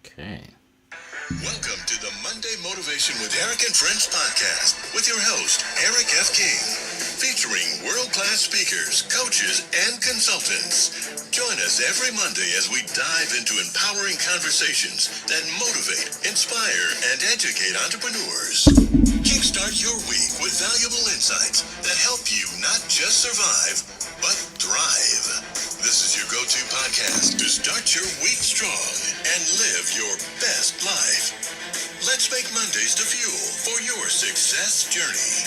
Okay. Welcome to the Monday Motivation with Eric and Friends podcast with your host, Eric F. King, featuring world-class speakers, coaches, and consultants. Join us every Monday as we dive into empowering conversations that motivate, inspire, and educate entrepreneurs. Kickstart your week with valuable insights that help you not just survive, but thrive. This is your go-to podcast to start your week strong and live your best life. Let's make Mondays the fuel for your success journey.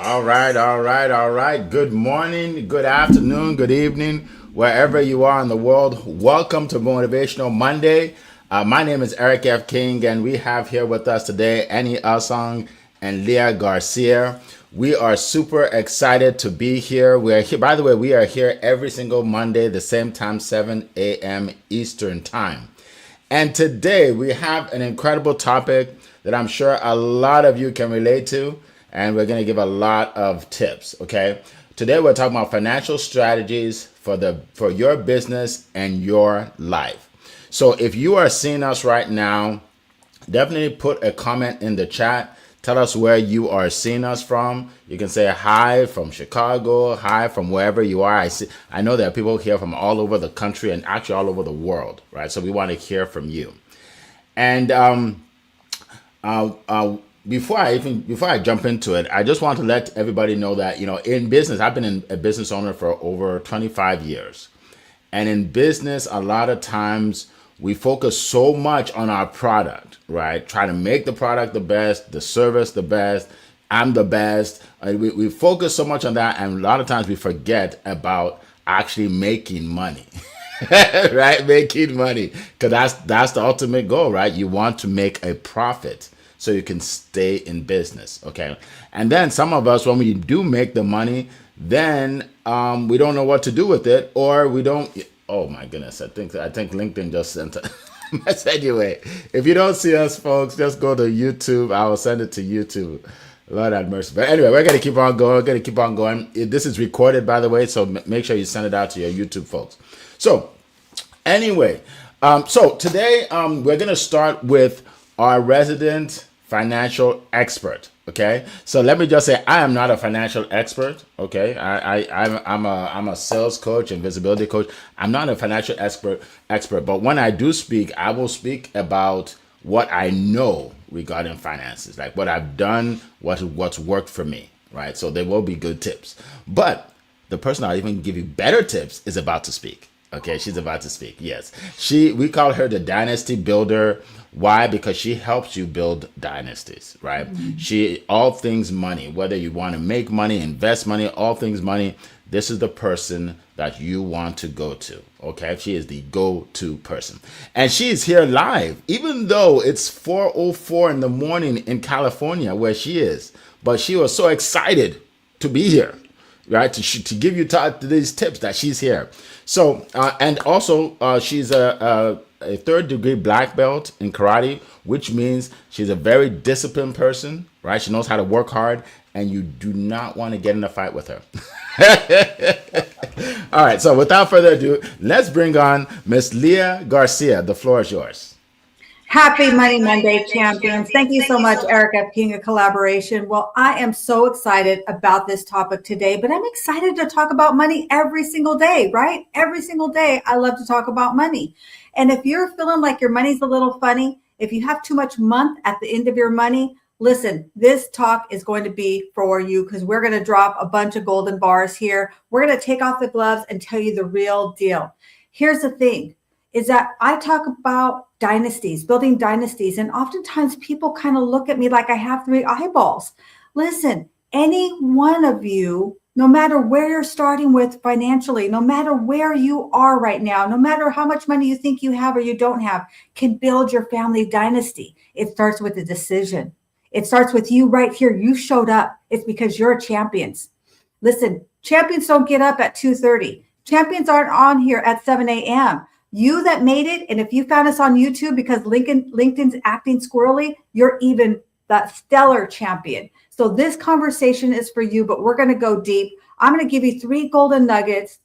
All right. Good morning, good afternoon, good evening, wherever you are in the world. Welcome to Motivational Monday. My name is Eric F. King, and we have here with us today Annie Asong and Leah Garcia. We are super excited to be here. We are here, by the way, we are here every single Monday, the same time, 7 a.m. Eastern Time. And today we have an incredible topic that I'm sure a lot of you can relate to, and we're going to give a lot of tips, okay? Today we're talking about financial strategies for your business and your life. So if you are seeing us right now, definitely put a comment in the chat. Tell us where you are seeing us from. You can say hi from Chicago, hi from wherever you are. I know there are people here from all over the country and actually all over the world, right? So we want to hear from you. And uh, uh, before I jump into it, I just want to let everybody know that in business, I've been a business owner for over 25 years, and in business, a lot of times we focus so much on our product, right? Try to make the product the best, the service the best, I'm the best. We focus so much on that, and a lot of times we forget about actually making money. Right? Making money. Because that's the ultimate goal, right? You want to make a profit so you can stay in business. Okay. And then some of us, when we do make the money, then we don't know what to do with it, or we don't. Oh my goodness! I think LinkedIn just sent a message. Anyway, if you don't see us, folks, just go to YouTube. I will send it to YouTube. Lord have mercy. But anyway, we're gonna keep on going. We're gonna keep on going. This is recorded, by the way, so make sure you send it out to your YouTube folks. So anyway, so today we're gonna start with our resident financial expert. Okay, so let me just say I am not a financial expert. Okay, I'm a sales coach and visibility coach. I'm not a financial expert, but when I do speak, I will speak about what I know regarding finances, like what I've done, what's worked for me. Right, so there will be good tips, but the person I'll even give you better tips is about to speak. Okay, she's about to speak. Yes. We call her the dynasty builder. Why? Because she helps you build dynasties, right? She all things money, whether you want to make money, invest money, all things money, this is the person that you want to go to. Okay? She is the go-to person. And she is here live, even though it's 4:04 in the morning in California where she is. But she was so excited to be here, right? To give you these tips that she's here. So, and also she's a third degree black belt in karate, which means she's a very disciplined person, right? She knows how to work hard, and you do not want to get in a fight with her. All right. So without further ado, let's bring on Miss Leah Garcia. The floor is yours. Happy Money Monday, champions. Thank you so much, Eric F. King of Collaboration. Well, I am so excited about this topic today, but I'm excited to talk about money every single day, right? Every single day, I love to talk about money. And if you're feeling like your money's a little funny, if you have too much month at the end of your money, listen, this talk is going to be for you because we're going to drop a bunch of golden bars here. We're going to take off the gloves and tell you the real deal. Here's the thing. Is that I talk about dynasties, building dynasties. And oftentimes people kind of look at me like I have three eyeballs. Listen, any one of you, no matter where you're starting with financially, no matter where you are right now, no matter how much money you think you have or you don't have, can build your family dynasty. It starts with a decision. It starts with you right here. You showed up. It's because you're champions. Listen, champions don't get up at 2:30. Champions aren't on here at 7 a.m. You that made it, and if you found us on YouTube because LinkedIn's acting squirrely, you're even that stellar champion. So this conversation is for you, but we're going to go deep. I'm going to give you 3 golden nuggets.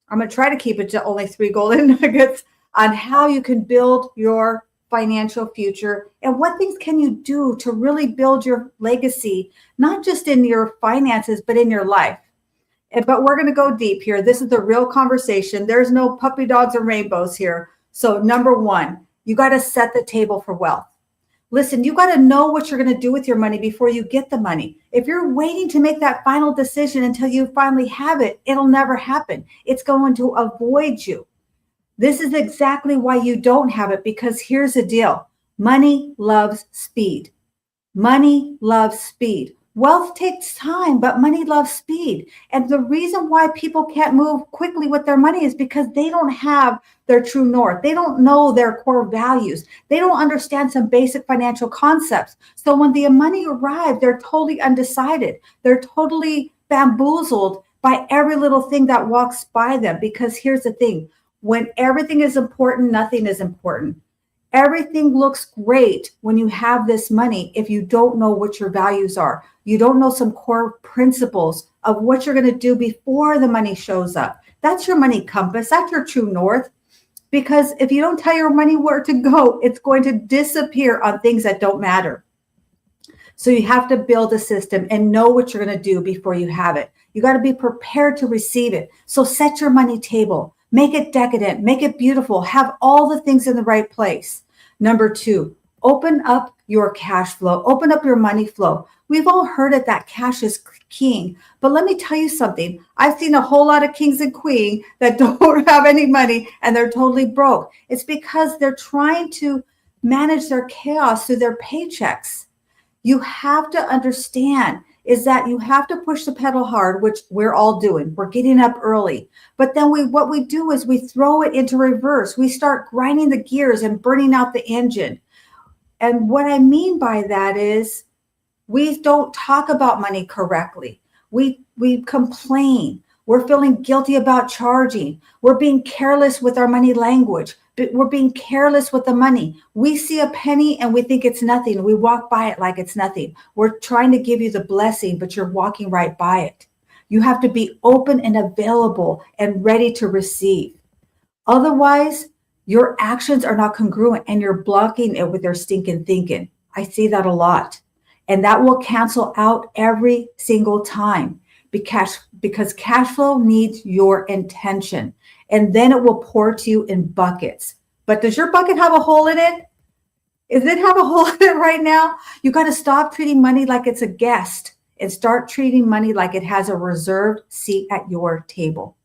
I'm going to try to keep it to only 3 golden nuggets on how you can build your financial future and what things can you do to really build your legacy, not just in your finances, but in your life. But we're going to go deep here. This is the real conversation. There's no puppy dogs and rainbows here. So number one, you got to set the table for wealth. Listen, you got to know what you're going to do with your money before you get the money. If you're waiting to make that final decision until you finally have it, it'll never happen. It's going to avoid you. This is exactly why you don't have it, because here's the deal. Money loves speed. Money loves speed. Wealth takes time, but money loves speed. And the reason why people can't move quickly with their money is because they don't have their true north. They don't know their core values. They don't understand some basic financial concepts. So when the money arrives, they're totally undecided. They're totally bamboozled by every little thing that walks by them. Because here's the thing, when everything is important, nothing is important. Everything looks great when you have this money if you don't know what your values are. You don't know some core principles of what you're going to do before the money shows up. That's your money compass. That's your true north. Because if you don't tell your money where to go, it's going to disappear on things that don't matter. So you have to build a system and know what you're going to do before you have it. You got to be prepared to receive it. So set your money table. Make it decadent, make it beautiful, have all the things in the right place. Number two, open up your cash flow, open up your money flow. We've all heard it that cash is king, but let me tell you something. I've seen a whole lot of kings and queens that don't have any money and they're totally broke. It's because they're trying to manage their chaos through their paychecks. You have to understand is that you have to push the pedal hard, which we're all doing. We're getting up early. But then what we do is we throw it into reverse. We start grinding the gears and burning out the engine. And what I mean by that is we don't talk about money correctly. We complain. We're feeling guilty about charging. We're being careless with our money language. We're being careless with the money. We see a penny and we think it's nothing. We walk by it like it's nothing. We're trying to give you the blessing, but you're walking right by it. You have to be open and available and ready to receive. Otherwise, your actions are not congruent and you're blocking it with your stinking thinking. I see that a lot. And that will cancel out every single time because cash flow needs your intention. And then it will pour to you in buckets. But does your bucket have a hole in it? Does it have a hole in it right now? You got to stop treating money like it's a guest and start treating money like it has a reserved seat at your table.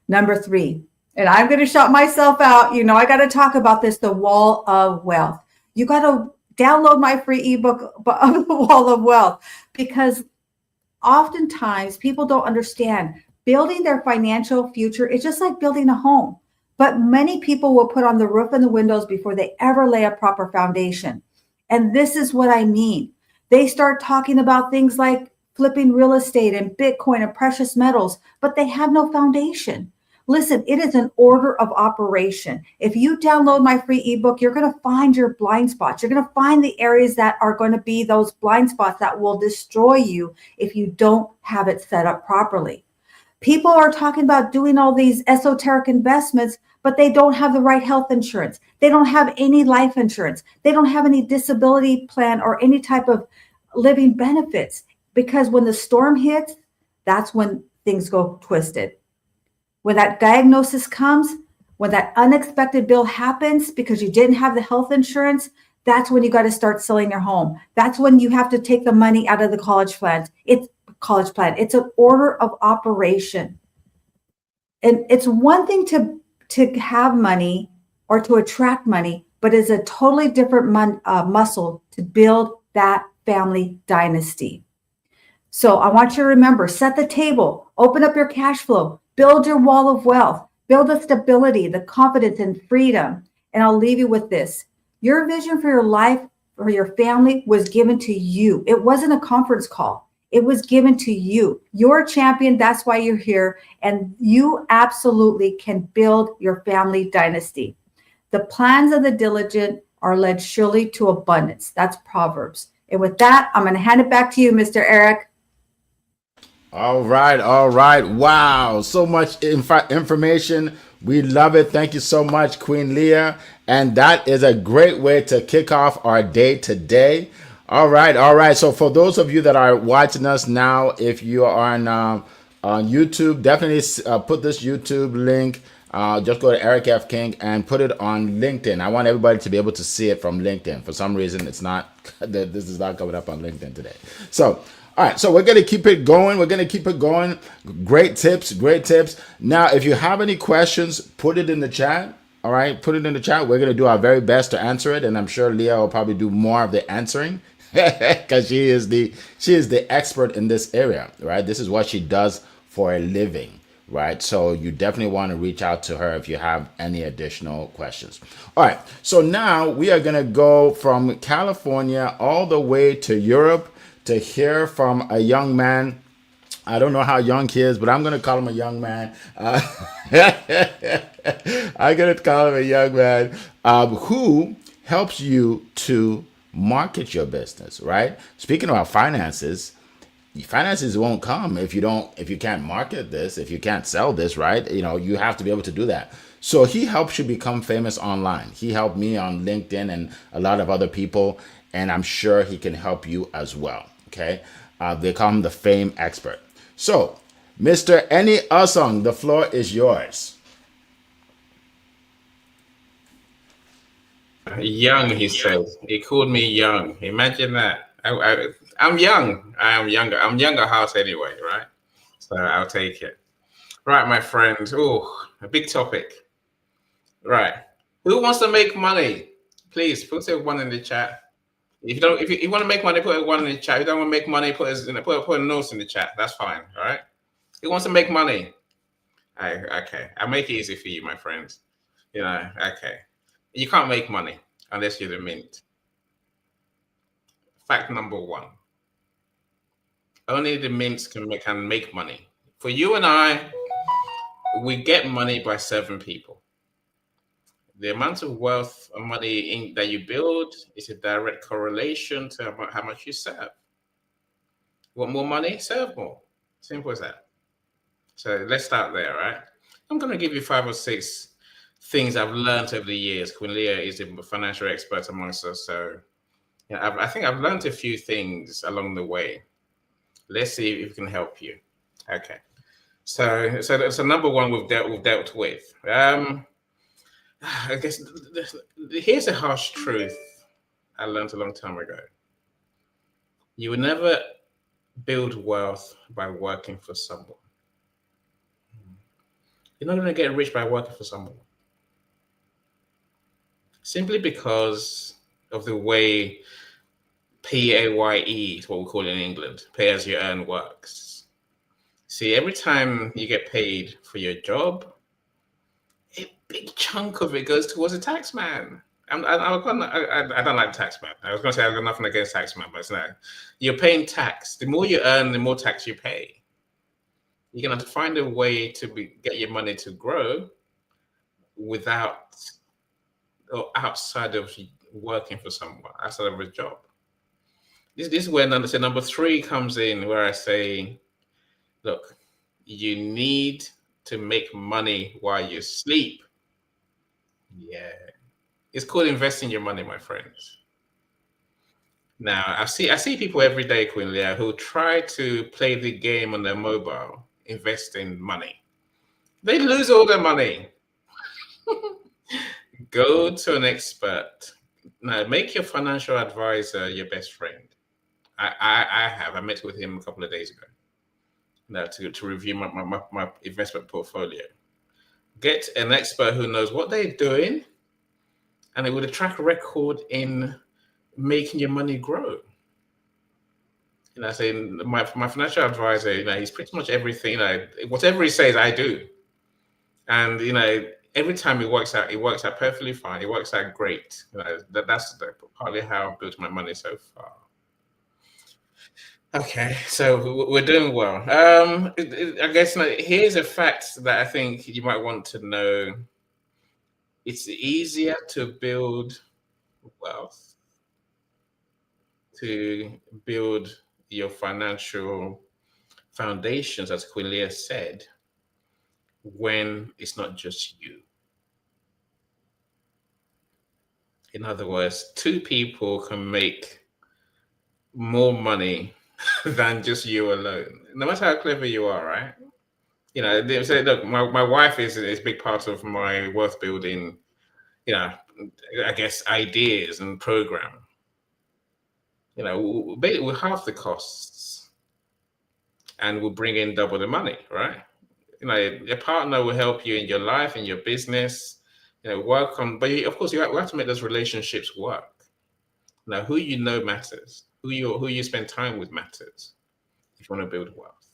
Number three, and I'm going to shout myself out. You know, I got to talk about this, the wall of wealth. You got to download my free ebook of the wall of wealth, because oftentimes people don't understand building their financial future is just like building a home. But many people will put on the roof and the windows before they ever lay a proper foundation. And this is what I mean. They start talking about things like flipping real estate and Bitcoin and precious metals, but they have no foundation. Listen, it is an order of operation. If you download my free ebook, you're going to find your blind spots. You're going to find the areas that are going to be those blind spots that will destroy you if you don't have it set up properly. People are talking about doing all these esoteric investments, but they don't have the right health insurance. They don't have any life insurance. They don't have any disability plan or any type of living benefits, because when the storm hits, that's when things go twisted. When that diagnosis comes, when that unexpected bill happens because you didn't have the health insurance, that's when you got to start selling your home. That's when you have to take the money out of the college plan. It's an order of operation. And it's one thing to have money or to attract money, but it's a totally different muscle to build that family dynasty. So I want you to remember, set the table, open up your cash flow, build your wall of wealth, build the stability, the confidence and freedom. And I'll leave you with this. Your vision for your life or your family was given to you. It wasn't a conference call. It was given to you. You're a champion. That's why you're here. And you absolutely can build your family dynasty. The plans of the diligent are led surely to abundance. That's Proverbs. And with that, I'm going to hand it back to you, Mr. Eric. All right, all right. Wow, so much information. We love it. Thank you so much, Queen Leah. And that is a great way to kick off our day today. All right, all right. So for those of you that are watching us now, if you are on YouTube, definitely put this YouTube link. Just go to Eric F. King and put it on LinkedIn. I want everybody to be able to see it from LinkedIn. For some reason, it's not. This is not coming up on LinkedIn today. So, all right. So we're gonna keep it going. We're gonna keep it going. Great tips. Great tips. Now, if you have any questions, put it in the chat. All right, put it in the chat. We're gonna do our very best to answer it, and I'm sure Leah will probably do more of the answering because she is the expert in this area. Right. This is what she does for a living. Right. So you definitely want to reach out to her if you have any additional questions. All right. So now we are going to go from California all the way to Europe to hear from a young man. I don't know how young he is, but I'm going to call him a young man. I'm going to call him a young man who helps you to market your business, right? Speaking about finances won't come if you can't market this, if you can't sell this, right? You have to be able to do that. So he helps you become famous online. He helped me on LinkedIn and a lot of other people, and I'm sure he can help you as well. Okay. They call him the fame expert. So Mr. Eni Usong, the floor is yours. Young, he says. He called me young. Imagine that. I'm young. I am younger. I'm younger heart anyway, right? So I'll take it. Right, my friends. Oh, a big topic. Right. Who wants to make money? Please put a one in the chat. If you want to make money, put a one in the chat. If you don't want to make money, put a note in the chat. That's fine. All right. Who wants to make money? Okay. I'll make it easy for you, my friends. Okay. You can't make money unless you're the mint. Fact number one. Only the mints can make money. For you and I, we get money by serving people. The amount of wealth and money that you build is a direct correlation to how much you serve. Want more money? Serve more. Simple as that. So let's start there, right? I'm going to give you 5 or 6 things I've learned over the years. Queen Leah is a financial expert amongst us, so I think I've learned a few things along the way. Let's see if it can help you. Okay. So number one we've dealt with. I guess here's a harsh truth I learned a long time ago. You will never build wealth by working for someone. You're not going to get rich by working for someone. Simply because of the way PAYE is what we call it in England, pay as you earn works. See, every time you get paid for your job, a big chunk of it goes towards a tax man. I don't like tax man. I was going to say I've got nothing against tax man, but it's not. You're paying tax. The more you earn, the more tax you pay. You're going to have to find a way to get your money to grow without or outside of working for someone, outside of a job. This is where number 3 comes in, where I say, look, you need to make money while you sleep. Yeah. It's called investing your money, my friends. Now, I see people every day, Queen Leah, who try to play the game on their mobile, investing money. They lose all their money. Go to an expert. Now, make your financial advisor your best friend. I met with him a couple of days ago. Now, to review my investment portfolio. Get an expert who knows what they're doing, and with a track record in making your money grow. I say my financial advisor, he's pretty much everything. Whatever he says, I do. And every time it works out perfectly fine. It works out great. That's partly how I've built my money so far. Okay, so we're doing well. I guess here's a fact that I think you might want to know. It's easier to build wealth to build your financial foundations, as Queen Leah said, when it's not just you. In other words, two people can make more money than just you alone, no matter how clever you are, right? They say, look, my wife is a big part of my wealth building, you know, I guess ideas and program. We'll half the costs and we'll bring in double the money, right? Your partner will help you in your life, in your business, work on, but of course, you have to make those relationships work. Now, who you know matters. Who you spend time with matters if you want to build wealth.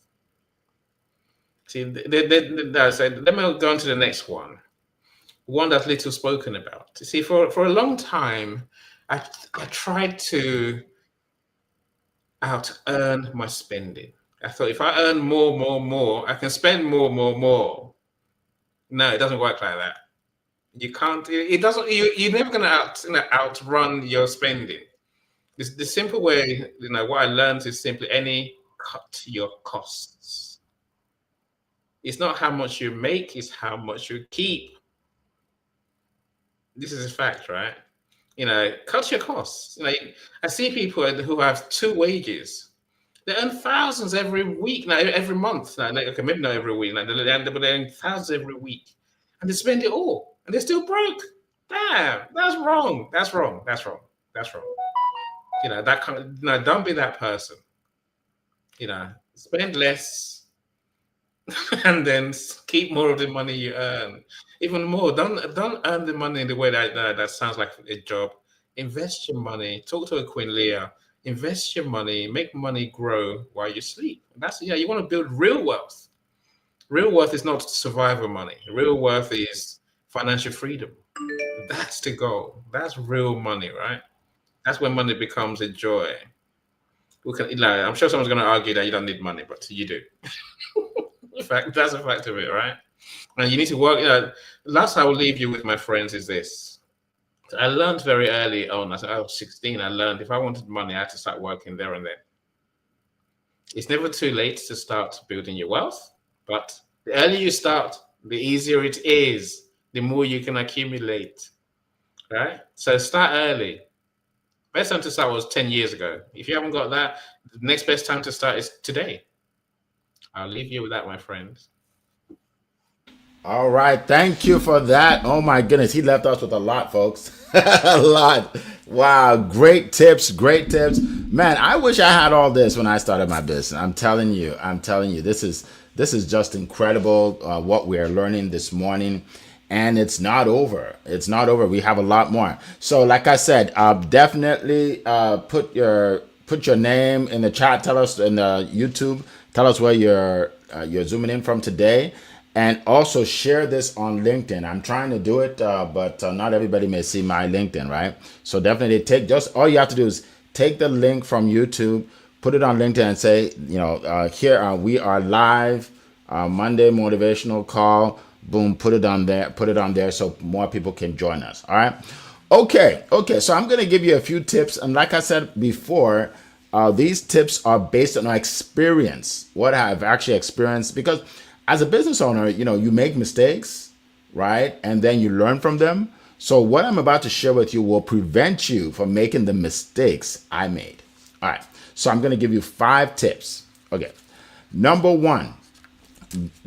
See, so let me go on to the next one that's little spoken about. See, for a long time, I tried to out earn my spending. I thought if I earn more, I can spend more. No, it doesn't work like that. You can't. It doesn't. You're never going to outrun your spending. The simple way, what I learned is simply cut your costs. It's not how much you make; it's how much you keep. This is a fact, right? Cut your costs. I see people who have two wages. They earn thousands every week, now every month. Now, okay, maybe not every week, but they earn thousands every week, and they spend it all, and they're still broke. Damn, that's wrong. That's wrong. That's wrong. That's wrong. That kind of, don't be that person. Spend less, and then keep more of the money you earn. Even more, don't earn the money in the way that sounds like a job. Invest your money. Talk to a Queen Leah. Invest your money. Make money grow while you sleep. You want to build real wealth. Real wealth is not survival money. Real wealth is financial freedom. That's the goal. That's real money, right? That's when money becomes a joy. I'm sure someone's going to argue that you don't need money, but you do. In fact, that's a fact of it, right? And you need to work. Last I will leave you with, my friends, is this. I learned very early on. I was 16. I learned if I wanted money, I had to start working there and then. It's never too late to start building your wealth, but the earlier you start, the easier it is. The more you can accumulate, right? So start early. Best time to start was 10 years ago. If you haven't got that, the next best time to start is today. I'll leave you with that, my friends. All right. Thank you for that. Oh, my goodness. He left us with a lot, folks. A lot. Wow. Great tips. Great tips. Man, I wish I had all this when I started my business. I'm telling you. This is just incredible what we are learning this morning. And it's not over. It's not over. We have a lot more. So, like I said, definitely put your name in the chat. Tell us in the YouTube. Tell us where you're zooming in from today, and also share this on LinkedIn. I'm trying to do it, but not everybody may see my LinkedIn, right? So definitely all you have to do is take the link from YouTube, put it on LinkedIn, and say, here we are live, Monday motivational call. Boom, put it on there so more people can join us. All right. Okay. So I'm going to give you a few tips. And like I said before, these tips are based on my experience, what I've actually experienced. Because as a business owner, you make mistakes, right? And then you learn from them. So what I'm about to share with you will prevent you from making the mistakes I made. All right. So I'm going to give you 5 tips. Okay. Number 1.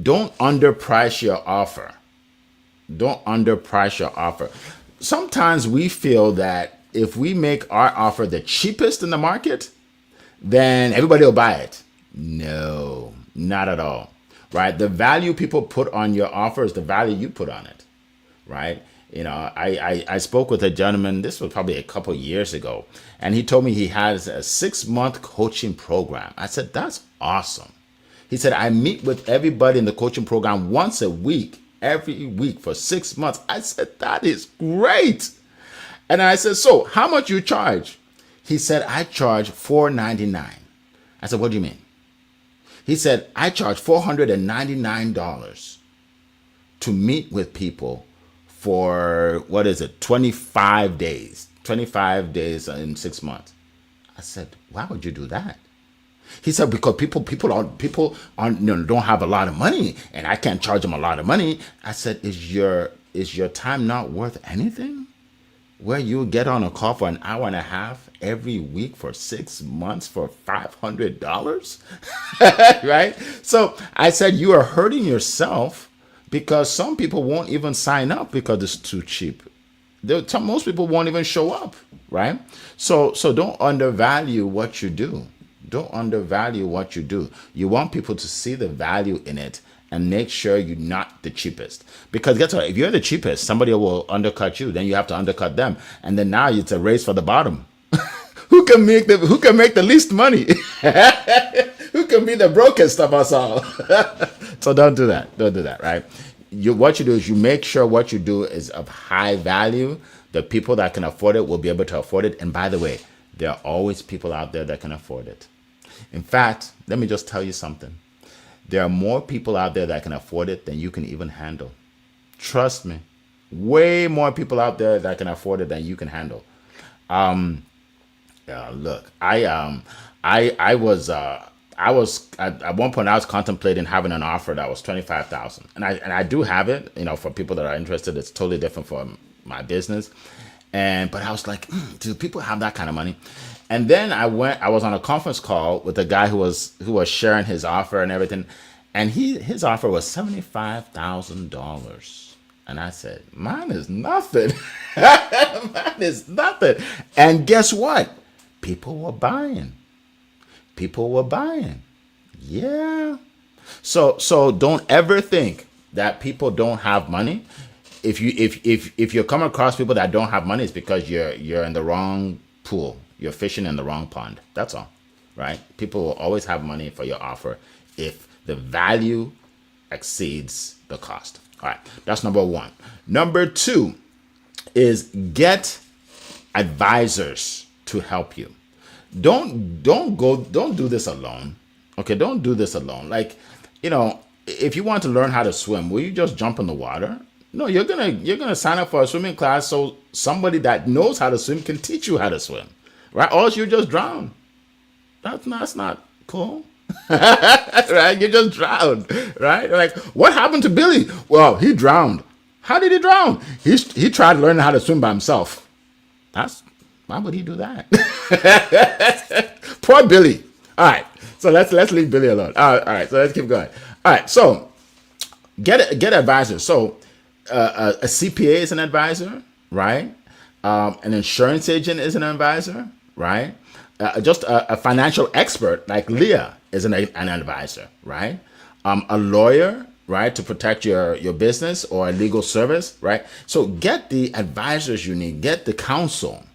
Don't underprice your offer. Don't underprice your offer. Sometimes we feel that if we make our offer the cheapest in the market, then everybody will buy it. No, not at all. Right? The value people put on your offer is the value you put on it. Right? I spoke with a gentleman, this was probably a couple years ago, and he told me he has a 6-month coaching program. I said, that's awesome. He said, I meet with everybody in the coaching program once a week, every week for 6 months. I said, that is great. And I said, so how much you charge? He said, I charge $4.99. I said, what do you mean? He said, I charge $499 to meet with people for, 25 days. 25 days in 6 months. I said, why would you do that? He said, because people aren't, don't have a lot of money, and I can't charge them a lot of money. I said, is your time not worth anything? Where you get on a call for an hour and a half every week for 6 months for $500, right? So I said, you are hurting yourself, because some people won't even sign up because it's too cheap. Most people won't even show up, right? So don't undervalue what you do. Don't undervalue what you do. You want people to see the value in it, and make sure you're not the cheapest. Because guess what? If you're the cheapest, somebody will undercut you. Then you have to undercut them, and then now it's a race for the bottom. Who can make the least money? Who can be the brokest of us all? So don't do that. Don't do that, right? What you do is you make sure what you do is of high value. The people that can afford it will be able to afford it. And by the way, there are always people out there that can afford it. In fact, let me just tell you something. There are more people out there that can afford it than you can even handle. Trust me. Way more people out there that can afford it than you can handle. Look, I was at one point I was contemplating having an offer that was 25,000, and I do have it. For people that are interested, it's totally different from my business. But I was like, do people have that kind of money? And then I was on a conference call with a guy who was sharing his offer and everything, and his offer was $75,000. And I said, mine is nothing. Mine is nothing. And guess what? People were buying. People were buying. Yeah. So don't ever think that people don't have money. If you come across people that don't have money, it's because you're in the wrong pool. You're fishing in the wrong pond. That's all. Right? People will always have money for your offer if the value exceeds the cost. All right. That's number one. Number two is get advisors to help you. Don't do this alone. Okay, don't do this alone. Like, if you want to learn how to swim, will you just jump in the water? No, you're gonna sign up for a swimming class so somebody that knows how to swim can teach you how to swim. Right? Or else you just drown. That's not cool. Right? You just drowned. Right? Like, what happened to Billy? Well, he drowned. How did he drown? He tried learning how to swim by himself. Why would he do that? Poor Billy. All right. So let's leave Billy alone. All right. So let's keep going. All right. So get advisors. So a CPA is an advisor, right? An insurance agent is an advisor, right? Just a financial expert like Leah is an advisor, right? A lawyer, right, to protect your business, or a legal service, right? So get the advisors you need. Get the counsel,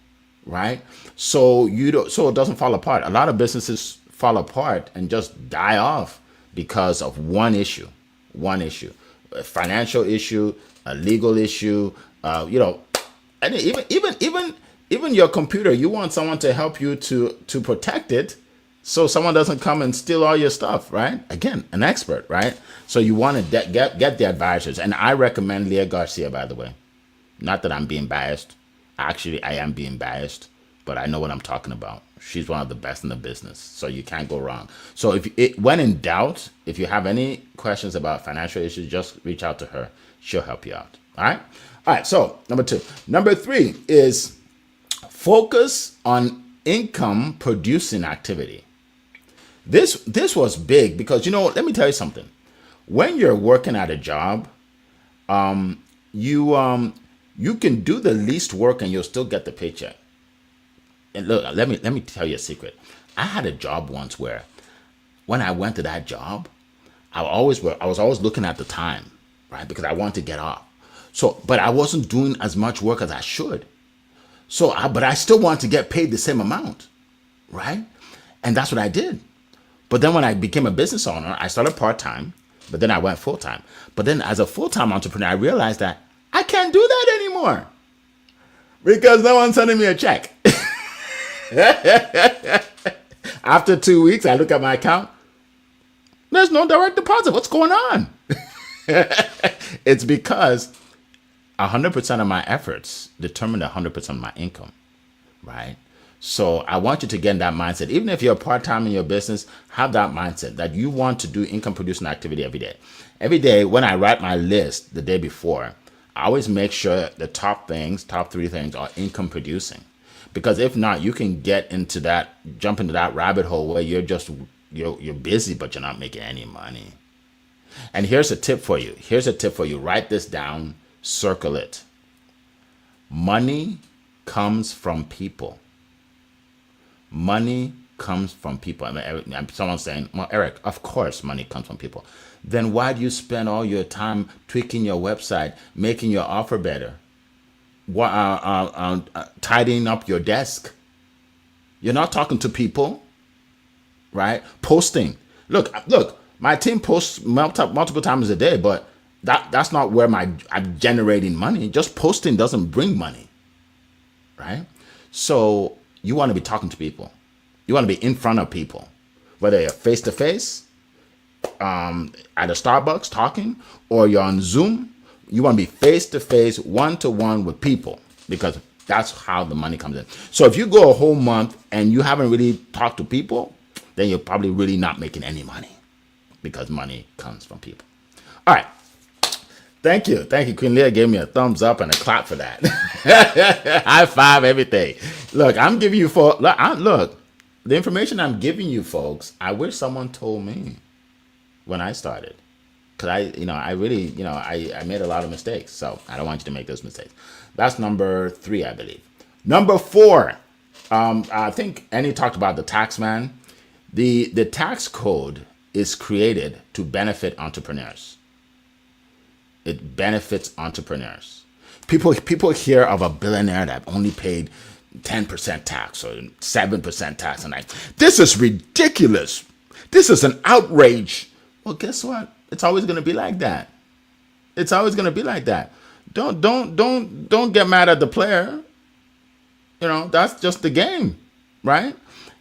right? So it doesn't fall apart. A lot of businesses fall apart and just die off because of one issue, a financial issue, a legal issue, and even your computer. You want someone to help you to protect it, so someone doesn't come and steal all your stuff, right? Again, an expert, right? So you want to get the advisors, and I recommend Leah Garcia, by the way. Not that I'm being biased. Actually, I am being biased, but I know what I'm talking about. She's one of the best in the business, so you can't go wrong. So when in doubt, if you have any questions about financial issues, just reach out to her. She'll help you out. All right? All right, so number two. Number three is focus on income producing activity. This was big because, let me tell you something. When you're working at a job, you can do the least work and you'll still get the paycheck. And look, let me tell you a secret. I had a job once where when I went to that job, I was always looking at the time, right? Because I wanted to get off. So, but I wasn't doing as much work as I should. But I still wanted to get paid the same amount, right? And that's what I did. But then when I became a business owner, I started part-time, but then I went full-time. But then as a full-time entrepreneur, I realized that I can't do that anymore because no one's sending me a check. After 2 weeks, I look at my account. There's no direct deposit. What's going on? It's because 100% of my efforts determine 100% of my income, right? So I want you to get in that mindset. Even if you're part-time in your business, have that mindset that you want to do income producing activity every day. Every day when I write my list the day before, I always make sure the top 3 things are income producing. Because if not, you can jump into that rabbit hole where you're busy, but you're not making any money. And here's a tip for you. Write this down, circle it. Money comes from people. Money comes from people. Someone's saying, well, Eric, of course money comes from people. Then why do you spend all your time tweaking your website, making your offer better, tidying up your desk? You're not talking to people, right? Posting. Look, my team posts multiple times a day, but that's not where I'm generating money. Just posting doesn't bring money, right? So you want to be talking to people. You want to be in front of people, whether you're face to face, at a Starbucks talking, or you're on Zoom. You want to be face to face, 1-to-1 with people, because that's how the money comes in. So if you go a whole month and you haven't really talked to people, then you're probably really not making any money, because money comes from people. All right. Thank you. Queen Leah gave me a thumbs up and a clap for that. High five, everything. Look, I'm giving you the information I'm giving you folks, I wish someone told me when I started. Because I made a lot of mistakes. So I don't want you to make those mistakes. That's number 3, I believe. Number 4, I think Annie talked about the tax man. The tax code is created to benefit entrepreneurs. It benefits entrepreneurs. People hear of a billionaire that only paid 10% tax or 7% tax, and this is ridiculous. This is an outrage. Well, guess what? It's always going to be like that. Don't get mad at the player. That's just the game, right?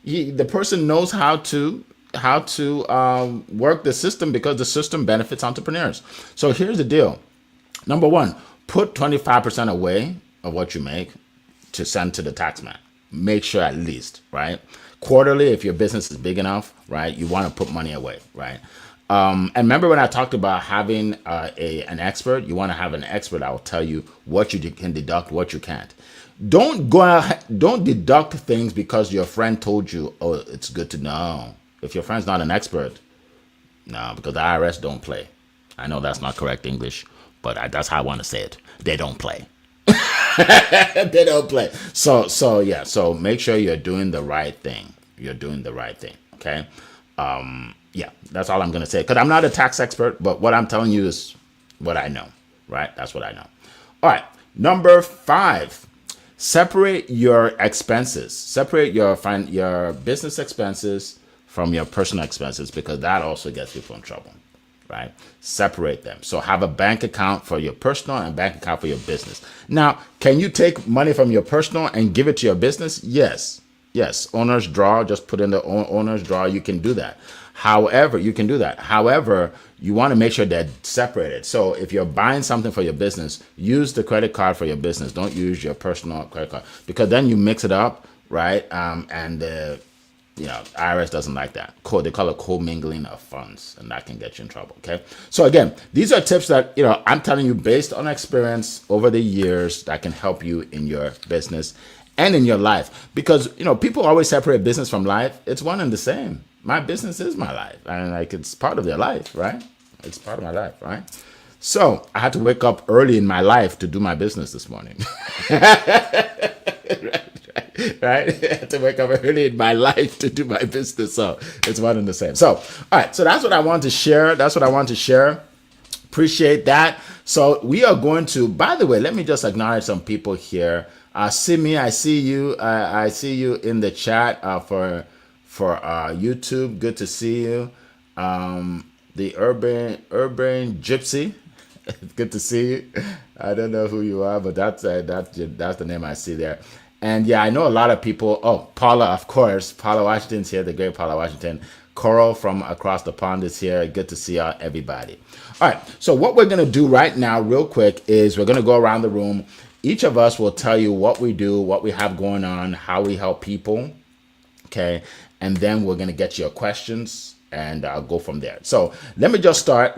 The person knows how to work the system, because the system benefits entrepreneurs. So here's the deal. Number 1, put 25% away of what you make to send to the tax man. Make sure, at least, right? Quarterly, if your business is big enough, right, you want to put money away, right? And remember when I talked about having an expert? You want to have an expert that will tell you what you can deduct, what you can't. Don't deduct things because your friend told you, oh, it's good to know. If your friend's not an expert, no, because the IRS don't play. I know that's not correct English, but that's how I want to say it. They don't play. They don't play. So make sure you're doing the right thing. Okay. That's all I'm going to say, because I'm not a tax expert, but what I'm telling you is what I know, right? That's what I know. All right. Number 5, separate your expenses. Separate your business expenses from your personal expenses, because that also gets people in trouble, right? Separate them. So have a bank account for your personal and a bank account for your business. Now, can you take money from your personal and give it to your business? Yes. Owner's draw, just put in the owner's draw. You can do that. However, you want to make sure they're separated. So if you're buying something for your business, use the credit card for your business. Don't use your personal credit card, because then you mix it up, right? IRS doesn't like that. They call it co-mingling of funds, and that can get you in trouble. Okay. So again, these are tips that I'm telling you based on experience over the years that can help you in your business and in your life. Because people always separate business from life. It's one and the same. My business is my life, and it's part of their life, right? It's part of my life, right? So I had to wake up early in my life to do my business this morning. Right? I had to wake up early in my life to do my business. So it's one and the same. So, all right. So that's what I want to share. Appreciate that. So we are going to, by the way, let me just acknowledge some people here. Simi, I see you. I see you in the chat for YouTube. Good to see you. The urban gypsy. Good to see you. I don't know who you are, but that's the name I see there. And yeah, I know a lot of people. Oh, Paula, of course. Paula Washington's here, the great Paula Washington. Coral from across the pond is here. Good to see everybody. All right. So what we're going to do right now, real quick, is we're going to go around the room. each of us will tell you what we do, what we have going on, how we help people. Okay. And then we're going to get your questions and I'll go from there. So let me just start.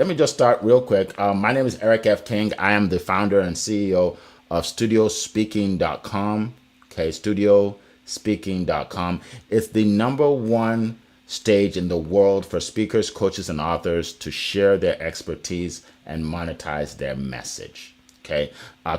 Real quick. My name is Eric F. King. I am the founder and CEO of studiospeaking.com. Okay. Studiospeaking.com. It's the number one stage in the world for speakers, coaches, and authors to share their expertise and monetize their message. Okay.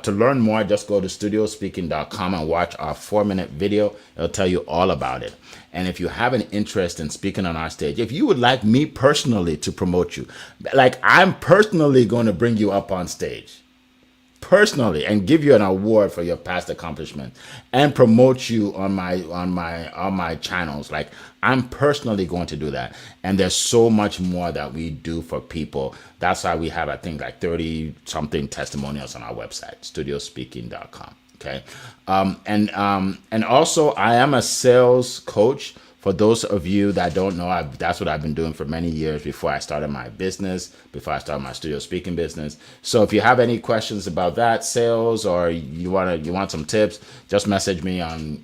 To learn more, just go to studiospeaking.com and watch our 4-minute video. It'll tell you all about it. And if you have an interest in speaking on our stage, if you would like me personally to promote you, like I'm personally going to bring you up on stage personally and give you an award for your past accomplishment and promote you on my channels. Like I'm personally going to do that. And there's so much more that we do for people. That's why we have, I think, like 30 something testimonials on our website, studiospeaking.com. Okay. And also I am a sales coach. For those of you that don't know, that's what I've been doing for many years before I started my business, before I started my studio speaking business. So if you have any questions about that, sales, or you want some tips, just message me on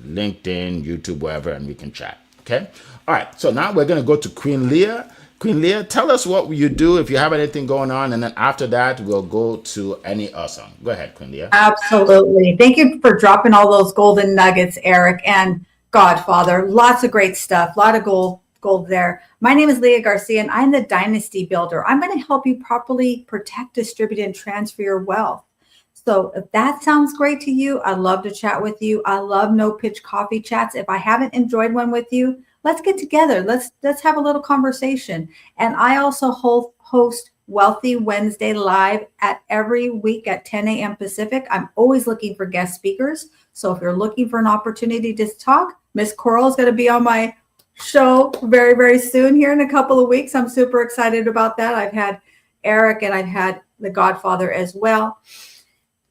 LinkedIn, YouTube, wherever, and we can chat. Okay? All right. So now we're going to go to Queen Leah. Queen Leah, tell us what you do, if you have anything going on, and then after that, we'll go to any awesome. Go ahead, Queen Leah. Absolutely. Thank you for dropping all those golden nuggets, Eric and Godfather. Lots of great stuff. A lot of gold there. My name is Leah Garcia, and I'm the Dynasty Builder. I'm going to help you properly protect, distribute, and transfer your wealth. So if that sounds great to you, I'd love to chat with you. I love no pitch coffee chats. If I haven't enjoyed one with you, let's get together. Let's have a little conversation. And I also host Wealthy Wednesday live at every week at 10 a.m. Pacific. I'm always looking for guest speakers. So if you're looking for an opportunity to talk, Miss Coral is going to be on my show very, very soon here in a couple of weeks. I'm super excited about that. I've had Eric and I've had the Godfather as well.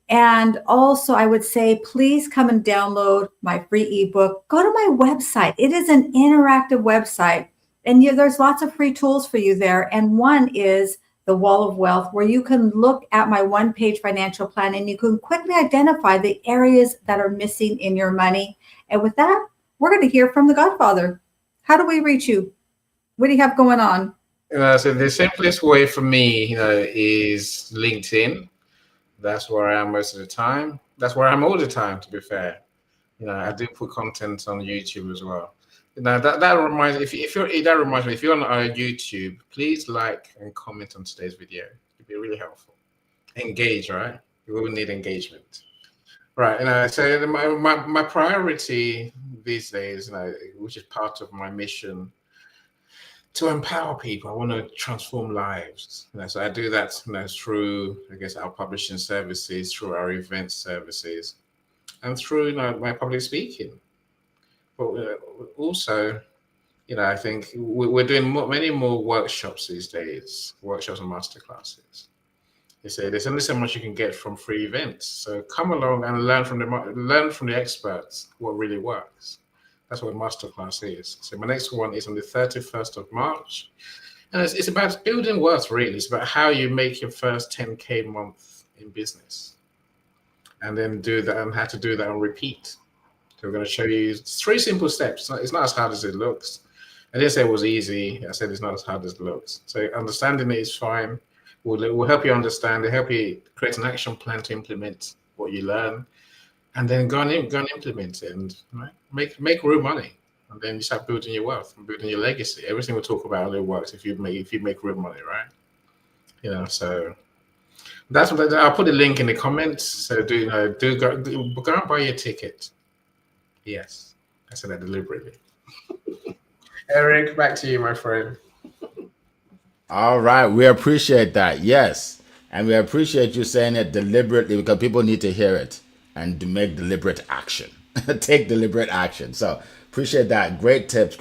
And also, I would say, please come and download my free ebook. Go to my website. It is an interactive website, and there's lots of free tools for you there. And one is the Wall of Wealth, where you can look at my one-page financial plan and you can quickly identify the areas that are missing in your money. And with that, we're going to hear from the Godfather. How do we reach you? What do you have going on? So the simplest way for me, is LinkedIn. That's where I am most of the time. That's where I'm all the time, to be fair. I do put content on YouTube as well. That reminds me, if you're on YouTube, please like and comment on today's video. It'd be really helpful. Engage, right? We will need engagement. Right. So my priority these days, which is part of my mission, to empower people. I want to transform lives. So I do that through, I guess, our publishing services, through our event services, and through my public speaking. But also, I think we're doing many more workshops these days, workshops and masterclasses. They say there's only so much you can get from free events. So come along and learn from the experts what really works. That's what masterclass is. So my next one is on the 31st of March. And it's about building wealth, really. It's about how you make your first 10K month in business. And then do that, and how to do that on repeat. So we're going to show you 3 simple steps. It's not as hard as it looks. I didn't say it was easy. I said it's not as hard as it looks. So understanding it is fine. We'll help you understand. It'll help you create an action plan to implement what you learn. And then go and implement it and make real money. And then you start building your wealth and building your legacy. Everything we talk about only works if you make real money, right? So that's what I'll put a link in the comments. So do go and buy your ticket. Yes, I said that deliberately. Eric, back to you, my friend. All right. We appreciate that. Yes. And we appreciate you saying it deliberately because people need to hear it and to make deliberate action. Take deliberate action. So appreciate that. Great tips.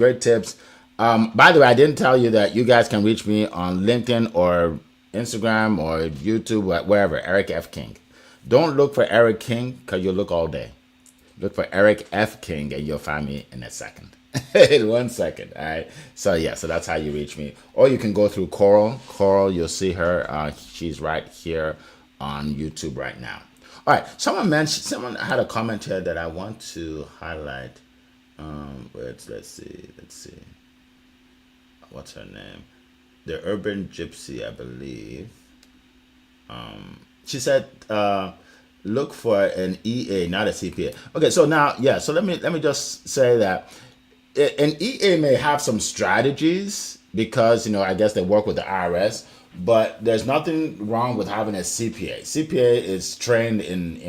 By the way, I didn't tell you that you guys can reach me on LinkedIn or Instagram or YouTube, wherever, Eric F. King. Don't look for Eric King because you'll look all day. Look for Eric F. King and you'll find me in a second. In 1 second. All right. So that's how you reach me. Or you can go through Coral. Coral, you'll see her. She's right here on YouTube right now. All right. Someone had a comment here that I want to highlight. Let's see. What's her name? The Urban Gypsy, I believe. She said, look for an EA, not a CPA. Okay, so now, yeah. So let me just say that an EA may have some strategies because I guess they work with the IRS, but there's nothing wrong with having a CPA. CPA is trained in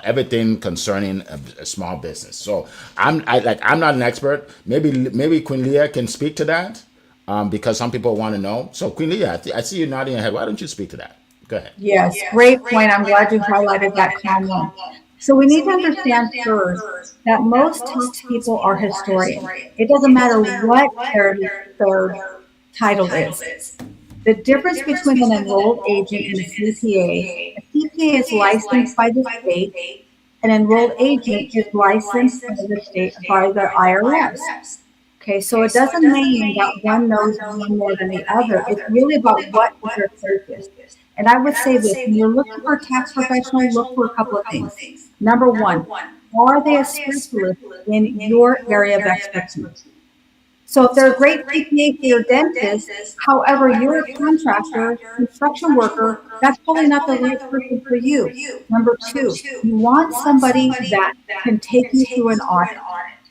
everything concerning a small business. So I'm not an expert. Maybe Queen Leah can speak to that, because some people want to know. So Queen Leah, I see you nodding your head. Why don't you speak to that? Go ahead. Yes, great point. I'm glad you highlighted that comment. So we need to understand first that most tax people are historians. It doesn't matter what their title is. The difference between an enrolled agent and a CPA is licensed by the state. An enrolled agent is licensed by the state by the IRS. Okay, so it doesn't mean that one knows one more than the other. It's really about what is their focus. And I would say this, when you're looking for a tax professional, look for a couple of things. Number one, are they a specialist in your area of expertise? So if they're a great CPA for your dentist, however, you're a contractor, construction worker, that's probably not the right person for you. Number two, you want somebody that can take you through an audit.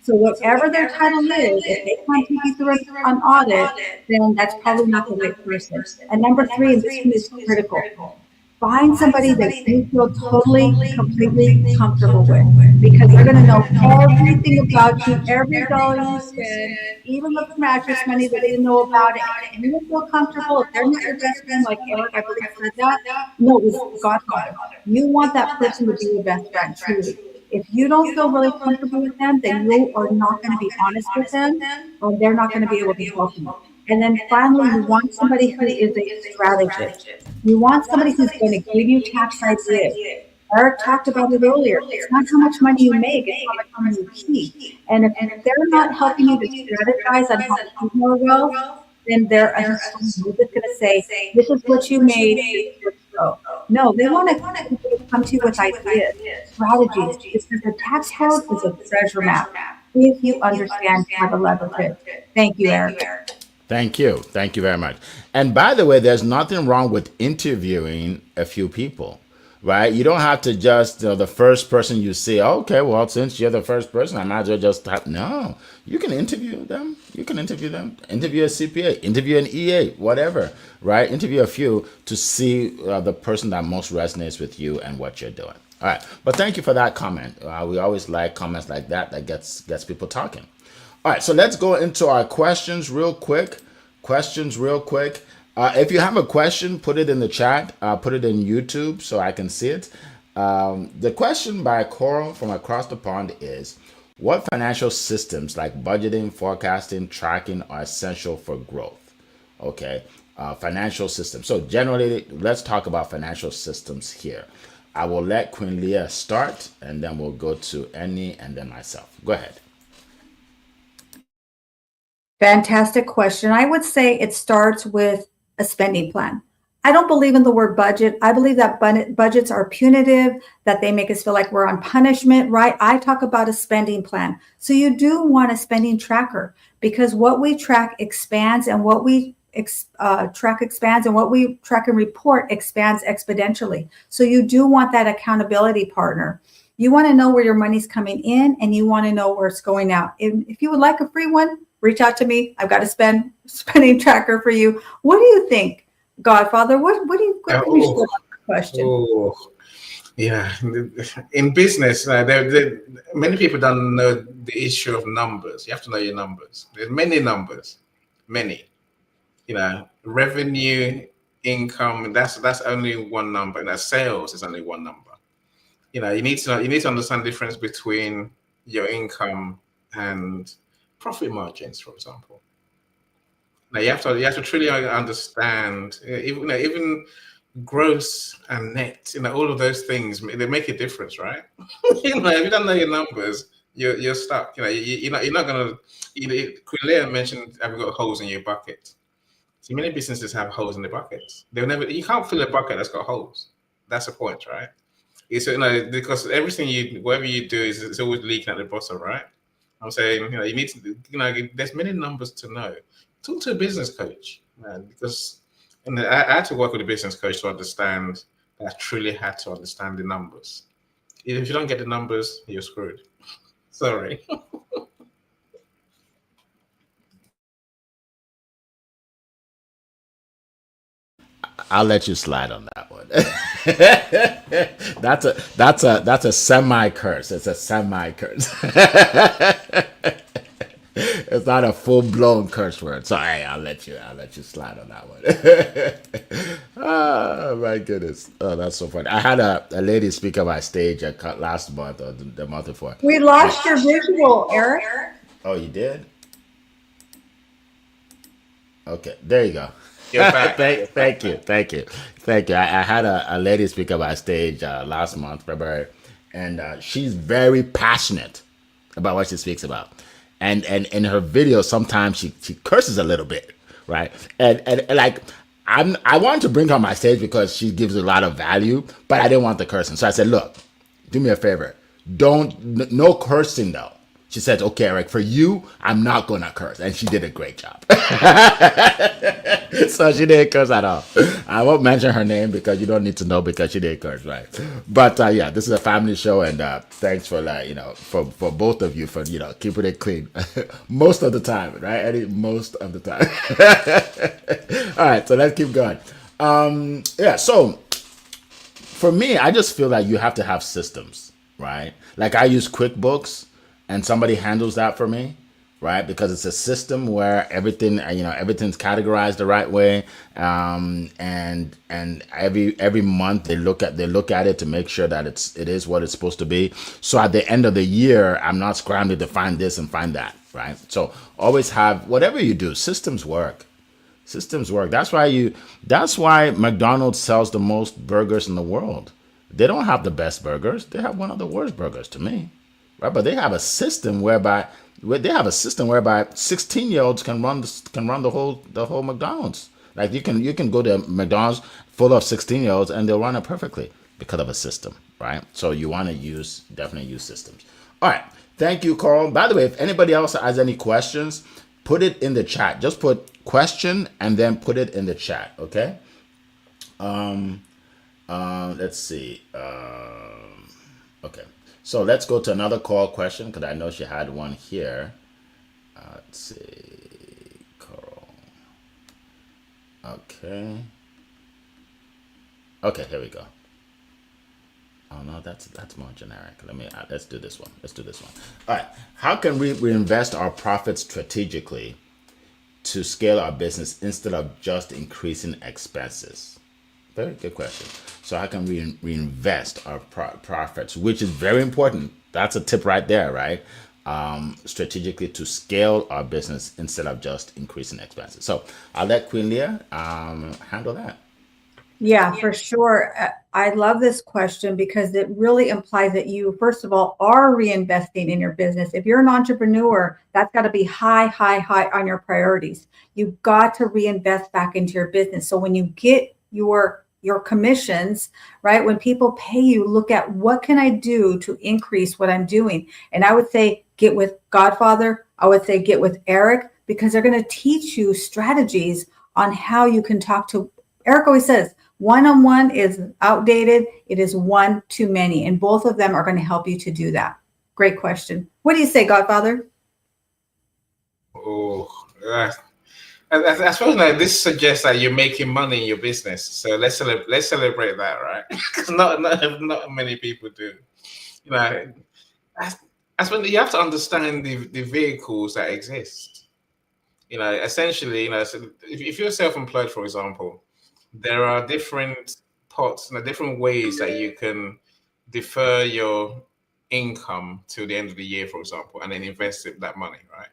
So whatever their title is, if they can't take you through an audit, then that's probably not the right person. And number three, and this one is critical, find somebody that you feel totally, completely comfortable with, because they're going to know everything about you, every dollar you spend, even the mattress money that they know about it. And you don't feel comfortable if they're not your best friend, like Eric, I believe said that. No, it was Godfather. You want that person to be your best friend, truly. If you don't feel really comfortable with them, then you are not going to be honest with them, or they're not going to be able to help you. And then finally, you want somebody who is a strategist. You want somebody who's going to give you tax ideas. Eric talked about it earlier. It's not how much money you make, it's how much money you keep. And if they're not helping you to strategize on how to keep more wealth, then they're a historian. They're just going to say, this is what you made, this is what you owe. No, they want to come to you with ideas, strategies, because the tax code is a treasure map if you understand how to leverage it. Thank you, Eric. Thank you. Thank you very much. And by the way, there's nothing wrong with interviewing a few people, right? You don't have to just, the first person you see, okay, well, since you're the first person, I might as well just type. No, you can interview them. Interview a CPA, interview an EA, whatever, right? Interview a few to see the person that most resonates with you and what you're doing. All right. But thank you for that comment. We always like comments like that gets people talking. All right, so let's go into our questions real quick. If you have a question, put it in the chat. Put it in YouTube so I can see it. The question by Coral from across the pond is, what financial systems like budgeting, forecasting, tracking are essential for growth? Okay, financial systems. So generally, let's talk about financial systems here. I will let Queen Leah start, and then we'll go to Annie and then myself. Go ahead. Fantastic question. I would say it starts with a spending plan. I don't believe in the word budget. I believe that budgets are punitive, that they make us feel like we're on punishment, right? I talk about a spending plan. So you do want a spending tracker, because what we track expands, and what we track expands, and what we track and report expands exponentially. So you do want that accountability partner. You want to know where your money's coming in, and you want to know where it's going out. If you would like a free one, reach out to me. I've got a spending tracker for you. What do you think, Godfather? What can you share about the question? Oh, yeah. In business, many people don't know the issue of numbers. You have to know your numbers. There's many numbers, many. Revenue, income, and that's only one number. And sales is only one number. You need to understand the difference between your income and profit margins, for example. Now you have to truly understand, even gross and net, all of those things, they make a difference, right? If you don't know your numbers, you're stuck. You're not gonna. Queen Leah mentioned, have you got holes in your bucket? See, many businesses have holes in the buckets. You can't fill a bucket that's got holes. That's the point, right? It's because everything whatever you do is it's always leaking at the bottom, right? I'm saying you need to there's many numbers to know. Talk to a business coach, man, because I had to work with a business coach to understand. I truly had to understand the numbers. If you don't get the numbers, you're screwed. Sorry. I'll let you slide on that one. That's a semi curse. It's a semi curse. It's not a full blown curse word. So hey, I'll let you slide on that one. Oh my goodness. Oh, that's so funny. I had a lady speak on my stage last month or the month before. We lost your visual, Eric. Oh, you did? Okay, there you go. You're back. Thank you. I had a lady speak up on stage last month, February, and she's very passionate about what she speaks about, and in her videos sometimes she curses a little bit, right? And like I wanted to bring her on my stage because she gives a lot of value, but I didn't want the cursing, so I said, look, do me a favor, no cursing though. She said, okay, Eric, for you, I'm not going to curse. And she did a great job. So she didn't curse at all. I won't mention her name because you don't need to know because she didn't curse, right? But yeah, this is a family show. And thanks for, for both of you for, keeping it clean. Most of the time, right, Eddie? Most of the time. All right, so let's keep going. Yeah, so for me, I just feel like you have to have systems, right? Like I use QuickBooks and somebody handles that for me, right? Because it's a system where everything's categorized the right way, and every month they look at it to make sure that it is what it's supposed to be. So at the end of the year, I'm not scrambling to find this and find that, right? So always have whatever you do, systems work. Systems work. That's why McDonald's sells the most burgers in the world. They don't have the best burgers. They have one of the worst burgers to me. Right? But they have a system whereby 16-year-olds can run the whole McDonald's. Like you can go to McDonald's full of 16-year-olds and they'll run it perfectly because of a system, right? So you want to definitely use systems. All right. Thank you, Carl. By the way, if anybody else has any questions, put it in the chat. Just put question and then put it in the chat, okay? Let's see. Okay. So let's go to another call question because I know she had one here. Let's see. Carl. Okay. Okay, here we go. Oh no, that's more generic. Let's do this one. All right. How can we reinvest our profits strategically to scale our business instead of just increasing expenses? Very good question. So how can we reinvest our profits, which is very important? That's a tip right there, right? Strategically to scale our business instead of just increasing expenses. So I'll let Queen Leah handle that. Yeah, for sure. I love this question because it really implies that you, first of all, are reinvesting in your business. If you're an entrepreneur, that's got to be high, high, high on your priorities. You've got to reinvest back into your business. So when you get your commissions, right? When people pay you, look at what can I do to increase what I'm doing. And I would say get with Godfather. I would say get with Eric because they're going to teach you strategies on how you can talk to. Eric always says one-on-one is outdated. It is one too many. And both of them are going to help you to do that. Great question. What do you say, Godfather? Oh, I suppose like this suggests that you're making money in your business. So let's celebrate that, right? Because not many people do. You know, I suppose you have to understand the vehicles that exist. Essentially, so if you're self-employed, for example, there are different pots and different ways that you can defer your income to the end of the year, for example, and then invest that money, right?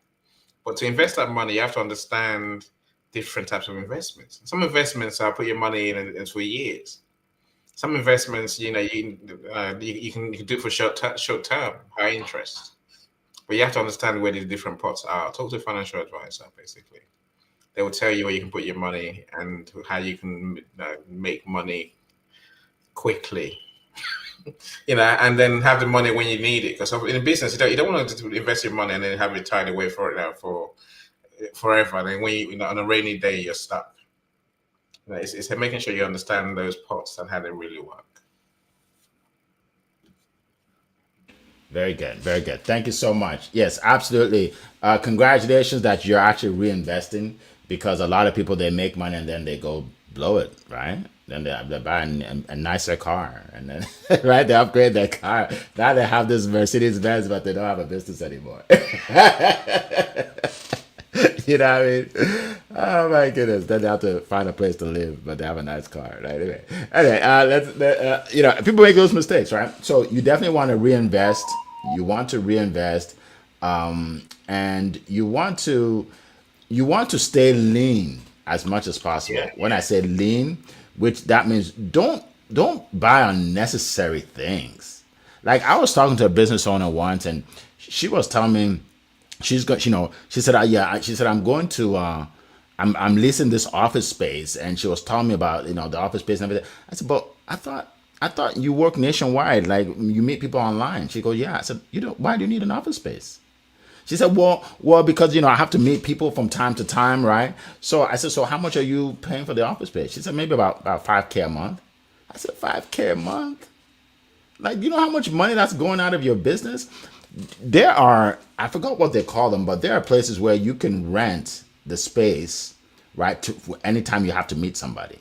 But to invest that money, you have to understand different types of investments. Some investments are put your money in for years. Some investments, you can do it for short term, high interest. But you have to understand where these different pots are. Talk to a financial advisor, basically. They will tell you where you can put your money and how you can make money quickly, and then have the money when you need it. Because in business, you don't want to invest your money and then have it tied away for for forever. And then when on a rainy day, you're stuck. It's making sure you understand those pots and how they really work. Very good. Very good. Thank you so much. Yes, absolutely. Congratulations that you're actually reinvesting, because a lot of people, they make money and then they go blow it, right? Then they buy a nicer car, and then right, they upgrade their car. Now they have this Mercedes Benz, but they don't have a business anymore. You know what I mean? Oh my goodness! Then they have to find a place to live, but they have a nice car. Right? Anyway, people make those mistakes, right? So you definitely want to reinvest. You want to reinvest, and you want to stay lean as much as possible. Yeah, When I say lean, which that means don't buy unnecessary things. Like, I was talking to a business owner once, and she was telling me she's got, she said, yeah, she said, I'm going to I'm leasing this office space, and she was telling me about, the office space and everything. I said, but I thought you work nationwide, like you meet people online. She goes, yeah. I said, why do you need an office space? She said, well, because I have to meet people from time to time, right? So I said, so how much are you paying for the office space? She said, maybe about 5K a month. I said, 5K a month? Like, how much money that's going out of your business? There are, I forgot what they call them, but there are places where you can rent the space, right, for anytime you have to meet somebody.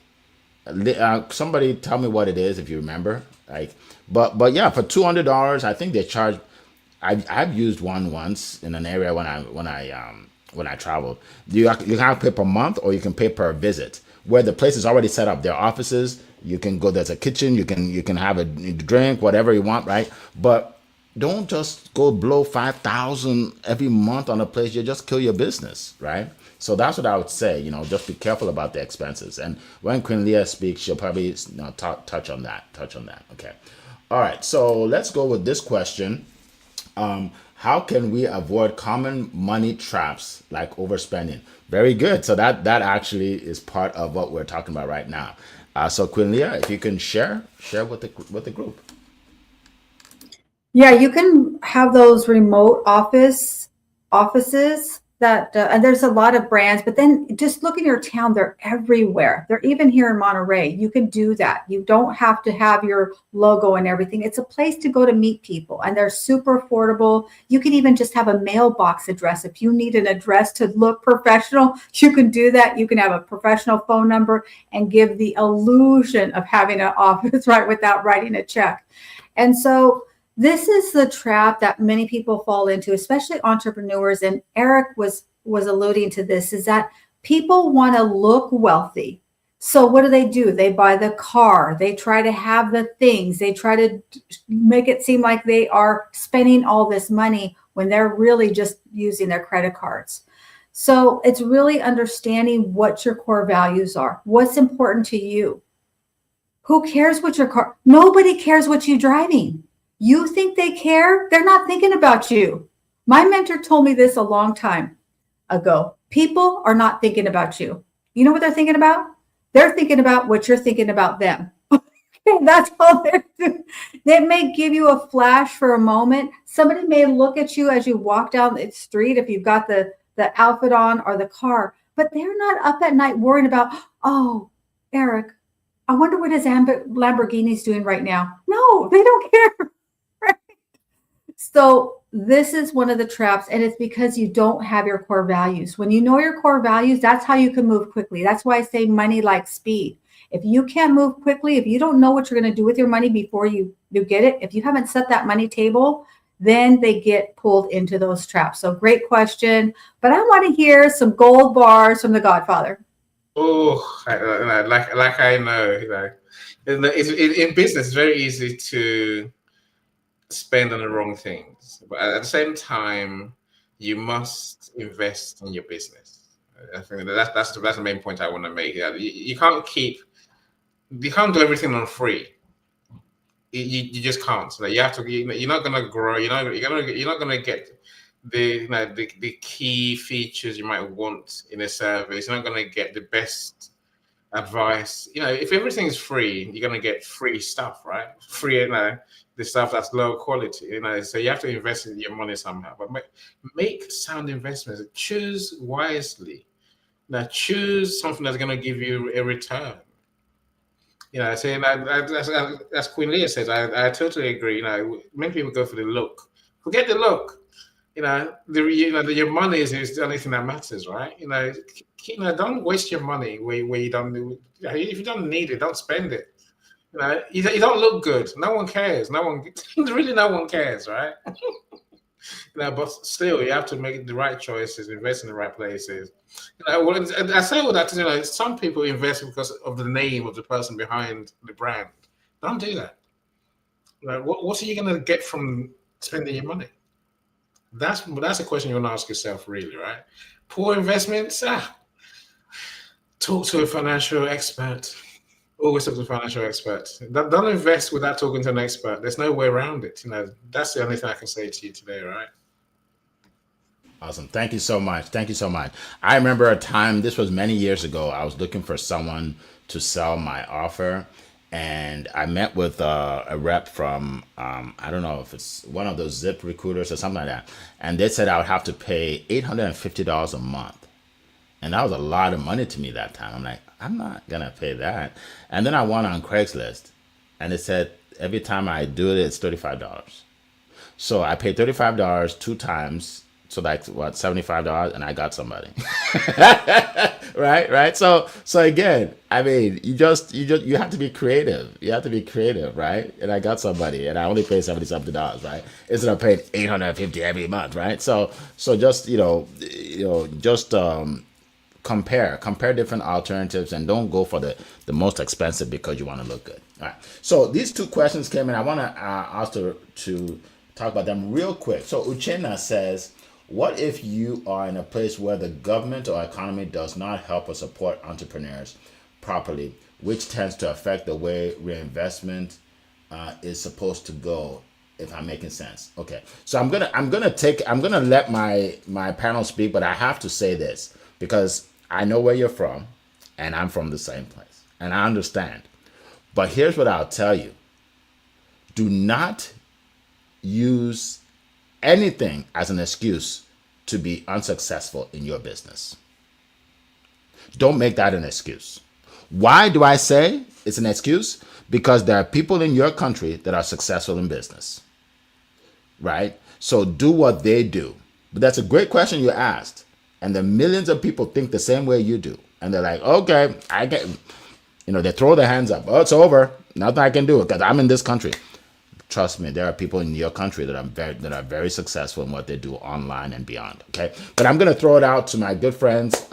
Somebody tell me what it is if you remember. Like, but yeah, for $200, I think they charge. I've used one once in an area when I traveled. You can have pay per month, or you can pay per visit. Where the place is already set up, their offices. You can go. There's a kitchen. You can have a drink, whatever you want, right? But don't just go blow 5,000 every month on a place. You just kill your business, right? So that's what I would say. Just be careful about the expenses. And when Queen Leah speaks, she'll probably touch on that. Touch on that. Okay. All right. So let's go with this question. How can we avoid common money traps like overspending? Very good. So that actually is part of what we're talking about right now. So Queen Leah, if you can share with the group. Yeah, you can have those remote offices that, and there's a lot of brands, but then just look in your town, they're everywhere. They're even here in Monterey. You can do that. You don't have to have your logo and everything. It's a place to go to meet people, and they're super affordable. You can even just have a mailbox address. If you need an address to look professional, you can do that. You can have a professional phone number and give the illusion of having an office, right, without writing a check. And so this is the trap that many people fall into, especially entrepreneurs. And Eric was alluding to this, is that people want to look wealthy. So what do? They buy the car. They try to have the things. They try to make it seem like they are spending all this money when they're really just using their credit cards. So it's really understanding what your core values are. What's important to you? Who cares what your car? Nobody cares what you're driving. You think they care? They're not thinking about you. My mentor told me this a long time ago. People are not thinking about you. You know what they're thinking about? They're thinking about what you're thinking about them. That's all they're doing. They may give you a flash for a moment. Somebody may look at you as you walk down the street if you've got the outfit on or the car, but they're not up at night worrying about, oh, Eric, I wonder what his Lamborghini's doing right now. No, they don't care. So this is one of the traps, and it's because you don't have your core values. When you know your core values, that's how you can move quickly. That's why I say money like speed. If you can't move quickly, if you don't know what you're going to do with your money before you get it, if you haven't set that money table, then they get pulled into those traps. So great question. But I want to hear some gold bars from the Godfather. Oh, like I know, in business, it's very easy to spend on the wrong things, but at the same time, you must invest in your business. I think that's the main point I want to make. You can't do everything on free. You just can't. Like, you have to. You're not gonna grow. You're not gonna get the key features you might want in a service. You're not gonna get the best advice. If everything's free, you're gonna get free stuff, right? Free, the stuff that's low quality. So you have to invest in your money somehow. But make sound investments. Choose wisely. Now choose something that's gonna give you a return. Saying as Queen Leah says, I totally agree. Many people go for the look. Forget the look. Your money is the only thing that matters, right? Don't waste your money where you don't. If you don't need it, don't spend it. You don't look good. No one cares. No one really, no one cares, right? But still, you have to make the right choices, invest in the right places. I say all that to some people invest because of the name of the person behind the brand. Don't do that. What are you going to get from spending your money? That's a question you want to ask yourself, really, right? Poor investments. Talk to a financial expert. Always talk to a financial expert. Don't invest without talking to an expert. There's no way around it. That's the only thing I can say to you today, right? Awesome. Thank you so much. Thank you so much. I remember a time, this was many years ago, I was looking for someone to sell my offer. And I met with a rep from, I don't know if it's one of those Zip recruiters or something like that. And they said I would have to pay $850 a month. And that was a lot of money to me that time. I'm like, I'm not going to pay that. And then I went on Craigslist and it said every time I do it, it's $35. So I paid $35 two times. So that's what, $75, and I got somebody. Right. So again, I mean, you have to be creative. You have to be creative, right? And I got somebody, and I only paid $70 something, right? Instead of paying 850 every month, right? So just just compare different alternatives, and don't go for the most expensive because you want to look good. All right. So these two questions came in. I want to ask to talk about them real quick. So Uchenna says, what if you are in a place where the government or economy does not help or support entrepreneurs properly, which tends to affect the way reinvestment is supposed to go? If I'm making sense. Okay. So I'm gonna let my panel speak, but I have to say this because I know where you're from, and I'm from the same place, and I understand. But here's what I'll tell you: do not use anything as an excuse to be unsuccessful in your business. Don't make that an excuse. Why do I say it's an excuse? Because there are people in your country that are successful in business, right? So do what they do. But that's a great question you asked. And the millions of people think the same way you do. And they're like, okay, I get, they throw their hands up. Oh, it's over. Nothing I can do because I'm in this country. Trust me, there are people in your country that are very successful in what they do online and beyond. Okay, but I'm going to throw it out to my good friends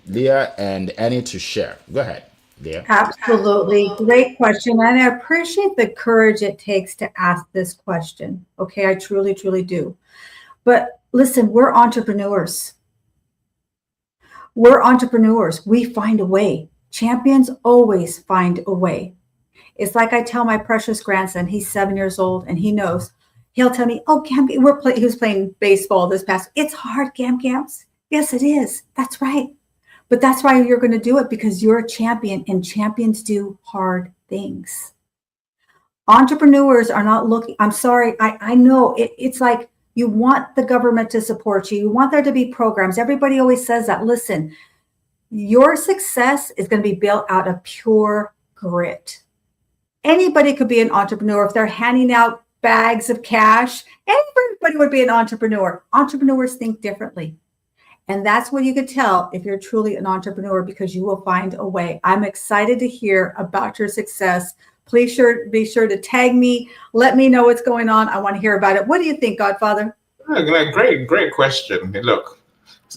Leah and Annie to share. Go ahead, Leah. Absolutely. Great question. And I appreciate the courage it takes to ask this question. Okay, I truly, truly do. But listen, we're entrepreneurs. We're entrepreneurs. We find a way. Champions always find a way. It's like I tell my precious grandson, he's 7 years old and he knows. He'll tell me, oh, Gam, he was playing baseball this past. It's hard, Gams. Yes, it is. That's right. But that's why you're going to do it, because you're a champion and champions do hard things. Entrepreneurs are not looking. I'm sorry. I know it's like you want the government to support you. You want there to be programs. Everybody always says that. Listen, your success is going to be built out of pure grit. Anybody could be an entrepreneur. If they're handing out bags of cash, everybody would be an entrepreneur. Entrepreneurs think differently. And that's what you could tell if you're truly an entrepreneur, because you will find a way. I'm excited to hear about your success. Please be sure to tag me. Let me know what's going on. I want to hear about it. What do you think, Godfather? Great question. Look,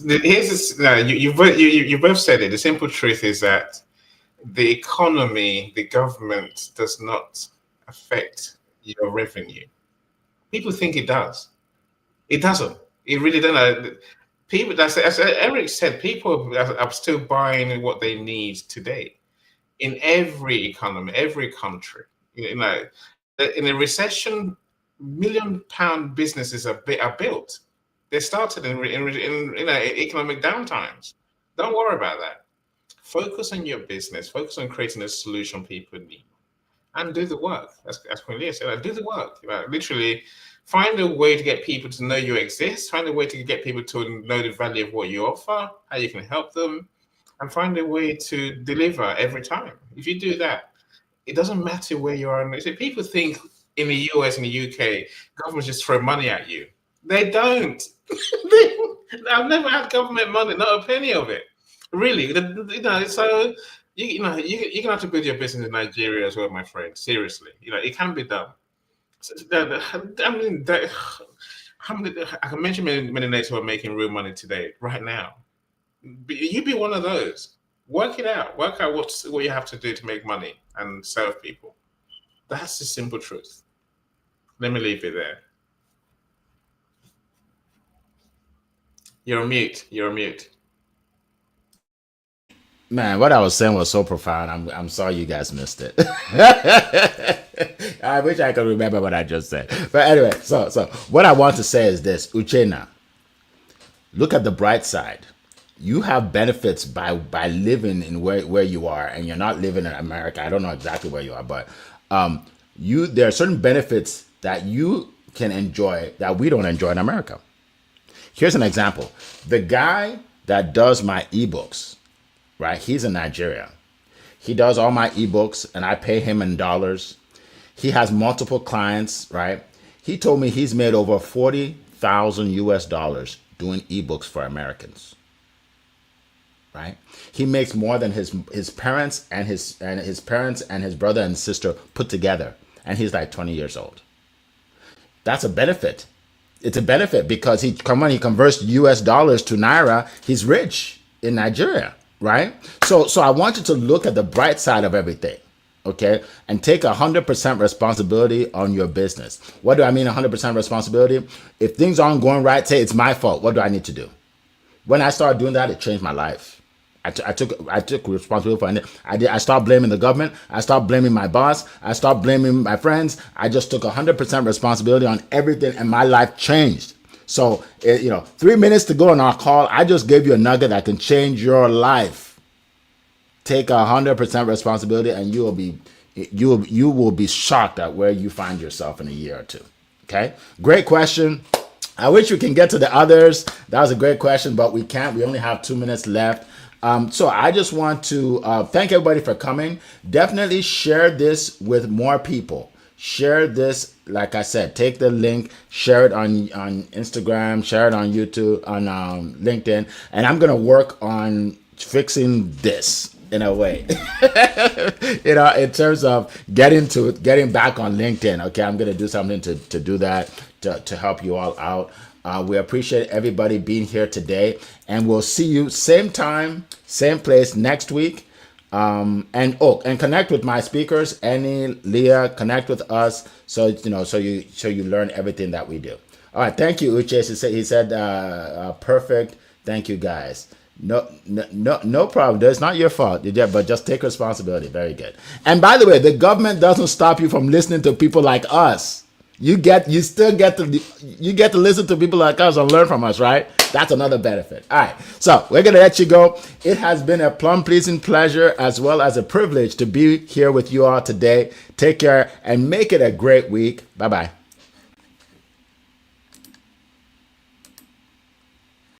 here's this, you both said it. The simple truth is that the economy, the government does not affect your revenue. People think it does. It doesn't. It really doesn't. People, as Eric said, people are still buying what they need today in every economy, every country. In a recession, £1 million businesses are built. They started in economic downtimes. Don't worry about that. Focus on your business. Focus on creating a solution people need, and do the work. As Queen Leah said, like, do the work. Like, literally, find a way to get people to know you exist. Find a way to get people to know the value of what you offer, how you can help them, and find a way to deliver every time. If you do that, it doesn't matter where you are. So people think in the US and the UK, governments just throw money at you. They don't. I've never had government money, not a penny of it. Really, so you're gonna have to build your business in Nigeria as well, my friend. Seriously, it can be done. I mean, how many? I can mention many names who are making real money today, right now. You be one of those. Work it out. Work out what you have to do to make money and serve people. That's the simple truth. Let me leave it there. You're on mute. You're on mute. Man, what I was saying was so profound. I'm sorry you guys missed it. I wish I could remember what I just said. But anyway, so what I want to say is this, Uchenna, look at the bright side. You have benefits by living in where you are, and you're not living in America. I don't know exactly where you are, but there are certain benefits that you can enjoy that we don't enjoy in America. Here's an example. The guy that does my ebooks, right? He's in Nigeria. He does all my ebooks and I pay him in dollars. He has multiple clients, right? He told me he's made over 40,000 US dollars doing ebooks for Americans. Right? He makes more than his parents and his parents and his brother and sister put together, and he's like 20 years old. That's a benefit. It's a benefit because when he converts US dollars to naira, he's rich in Nigeria, right? So I want you to look at the bright side of everything, okay? And take 100% responsibility on your business. What do I mean 100% responsibility? If things aren't going right, say it's my fault. What do I need to do? When I started doing that, it changed my life. I took responsibility for it. I stopped blaming the government. I stopped blaming my boss. I stopped blaming my friends. I just took 100% responsibility on everything, and my life changed. So, 3 minutes to go on our call. I just gave you a nugget that can change your life. Take 100% responsibility, and you will be shocked at where you find yourself in a year or two. Okay, great question. I wish we can get to the others. That was a great question, but we can't. We only have 2 minutes left. So I just want to thank everybody for coming. Definitely share this with more people. Share this, like I said, take the link, share it on Instagram, share it on YouTube, on LinkedIn, and I'm gonna work on fixing this in a way. In terms of getting back on LinkedIn. Okay, I'm gonna do something to do that to help you all out. We appreciate everybody being here today, and we'll see you same time, same place next week. And connect with my speakers, Annie, Leah. Connect with us, so you learn everything that we do. All right, thank you, Uche. He said perfect. Thank you, guys. No problem. It's not your fault, but just take responsibility. Very good. And by the way, the government doesn't stop you from listening to people like us. You still get to listen to people like us and learn from us, right? That's another benefit. All right, so we're gonna let you go. It has been a plum-pleasing pleasure as well as a privilege to be here with you all today. Take care and make it a great week. Bye-bye.